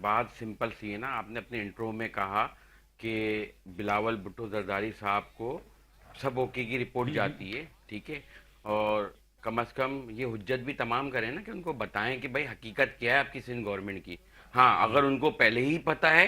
بات سمپل سی ہے نا. آپ نے اپنے انٹرو میں کہا کہ بلاول بھٹو زرداری صاحب کو سب اوکے کی رپورٹ جاتی ہے, ٹھیک ہے, اور کم از کم یہ حجت بھی تمام کریں نا کہ ان کو بتائیں کہ بھائی حقیقت کیا ہے آپ کی سندھ گورنمنٹ کی. ہاں, اگر ان کو پہلے ہی پتہ ہے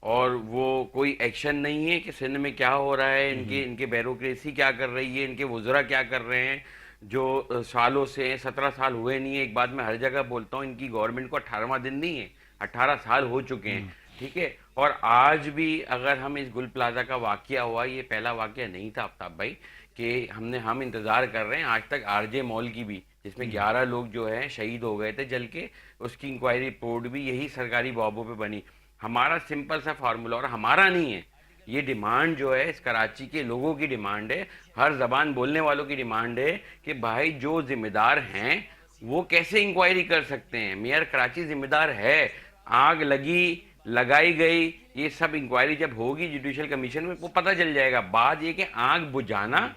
اور وہ کوئی ایکشن نہیں ہے کہ سندھ میں کیا ہو رہا ہے, ان کے بیوروکریسی کیا کر رہی ہے, ان کے وزراء کیا کر رہے ہیں, جو سالوں سے 17 سال ہوئے نہیں ہے. ایک بات میں ہر جگہ بولتا ہوں, ان کی گورنمنٹ کو 18واں دن نہیں ہے, 18 سال ہو چکے ہیں, ٹھیک ہے. اور آج بھی اگر ہم اس گل پلازا کا واقعہ ہوا, یہ پہلا واقعہ نہیں تھا آفتاب بھائی, کہ ہم انتظار کر رہے ہیں آج تک آر جے مال کی بھی, جس میں 11 لوگ جو ہیں شہید ہو گئے تھے جل کے, اس کی انکوائری رپورٹ بھی یہی سرکاری بابوں پہ بنی. ہمارا سمپل سا فارمولا, اور ہمارا نہیں ہے یہ ڈیمانڈ, جو ہے اس کراچی کے لوگوں کی ڈیمانڈ ہے, ہر زبان بولنے والوں کی ڈیمانڈ ہے کہ بھائی جو ذمہ دار ہیں وہ کیسے انکوائری کر سکتے ہیں. میئر کراچی ذمہ دار ہے, آگ لگائی گئی, یہ سب انکوائری جب ہوگی جوڈیشل کمیشن میں وہ پتہ چل جائے گا. بات یہ کہ آگ بجھانا,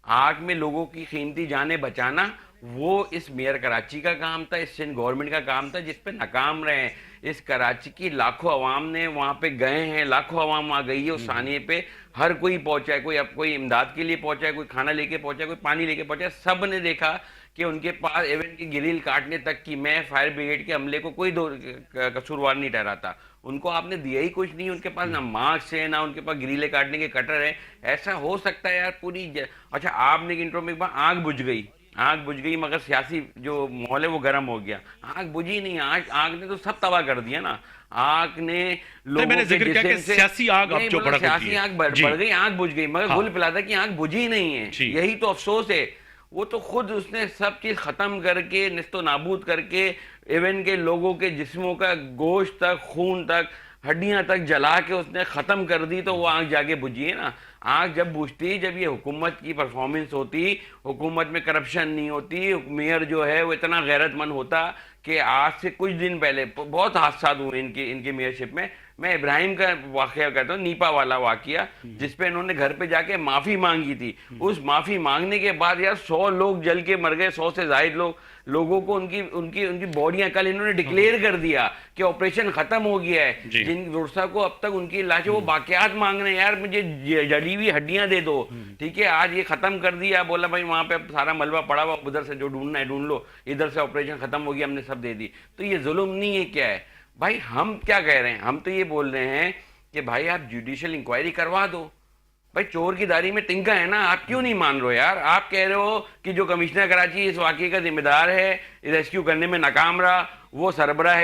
آگ میں لوگوں کی قیمتی جانیں بچانا, وہ اس میئر کراچی کا کام تھا, اس سندھ گورنمنٹ کا کام تھا, جس پہ ناکام رہے ہیں. اس کراچی کی لاکھوں عوام نے وہاں پہ گئے ہیں, لاکھوں عوام وہاں گئی ہے اس ثانیے پہ, ہر کوئی پہنچا ہے, کوئی امداد کے لیے پہنچا ہے, کوئی کھانا لے کے پہنچا ہے, کوئی پانی لے کے پہنچا ہے. سب نے دیکھا کہ ان کے پاس ایون کی گریل کاٹنے تک کی, میں فائر بریگیڈ کے عملے کو کوئی قصوروار نہیں ٹھہراتا, ان کو آپ نے دیا ہی کچھ نہیں. ان کے پاس نہ ماسک ہے, نہ ان کے پاس گریلے کاٹنے کے کٹر ہے. ایسا ہو سکتا ہے یار پوری اچھا, آپ نے انٹرو میں ایک بار آگ بجھ گئی مگر سیاسی جو ماحول ہے وہ گرم ہو گیا. آگ بجھی نہیں, آگ نے تو سب تباہ کر دیا نا. آگ نے لوگوں کے جسم سے سیاسی آگ اب جو بڑھ سیاسی آگ بڑھ گئی, آگ بجھ گئی, مگر گل پلازا کی آگ بجھی نہیں ہے. یہی تو افسوس ہے. وہ تو خود اس نے سب چیز ختم کر کے, نست و نابود کر کے, ایون کے لوگوں کے جسموں کا گوشت تک, خون تک, ہڈیاں تک جلا کے اس نے ختم کر دی, تو وہ آگ جا کے بجھی ہے نا. آگ جب بجھتی جب یہ حکومت کی پرفارمنس ہوتی, حکومت میں کرپشن نہیں ہوتی, میئر جو ہے وہ اتنا غیرت مند ہوتا. کہ آج سے کچھ دن پہلے بہت حادثات ہوئے ان کی میئرشپ میں. میں ابراہیم کا واقعہ کہتا ہوں, نیپا والا واقعہ, جس پہ انہوں نے گھر پہ جا کے معافی مانگی تھی. اس معافی مانگنے کے بعد یار 100 لوگ جل کے مر گئے, 100 سے زائد لوگوں کو ان کی باڈیاں کل انہوں نے ڈکلیئر کر دیا کہ آپریشن ختم ہو گیا ہے. جن ورثہ کو اب تک ان کی لاشیں, وہ باقیات مانگ رہے ہیں, یار مجھے جلی ہوئی ہڈیاں دے دو, ٹھیک ہے. آج یہ ختم کر دیا, بولا بھائی وہاں پہ اب سارا ملبہ پڑا ہوا, ادھر سے جو ڈھونڈنا ہے ڈھونڈ لو, ادھر سے آپریشن ختم ہو گیا, ہم نے سب دے دی. تو یہ ظلم نہیں ہے کیا ہے بھائی؟ ہم کیا کہہ رہے ہیں, ہم تو یہ بول رہے ہیں کہ بھائی آپ جوڈیشل انکوائری کروا دو. بھائی چور کی داری میں تنکا ہے نا, آپ کیوں نہیں مان رہے ہو یار؟ آپ کہہ رہے ہو کہ جو کمشنر کراچی اس واقعے کا ذمہ دار ہے, ریسکیو کرنے میں ناکام رہا, وہ سربراہ ہے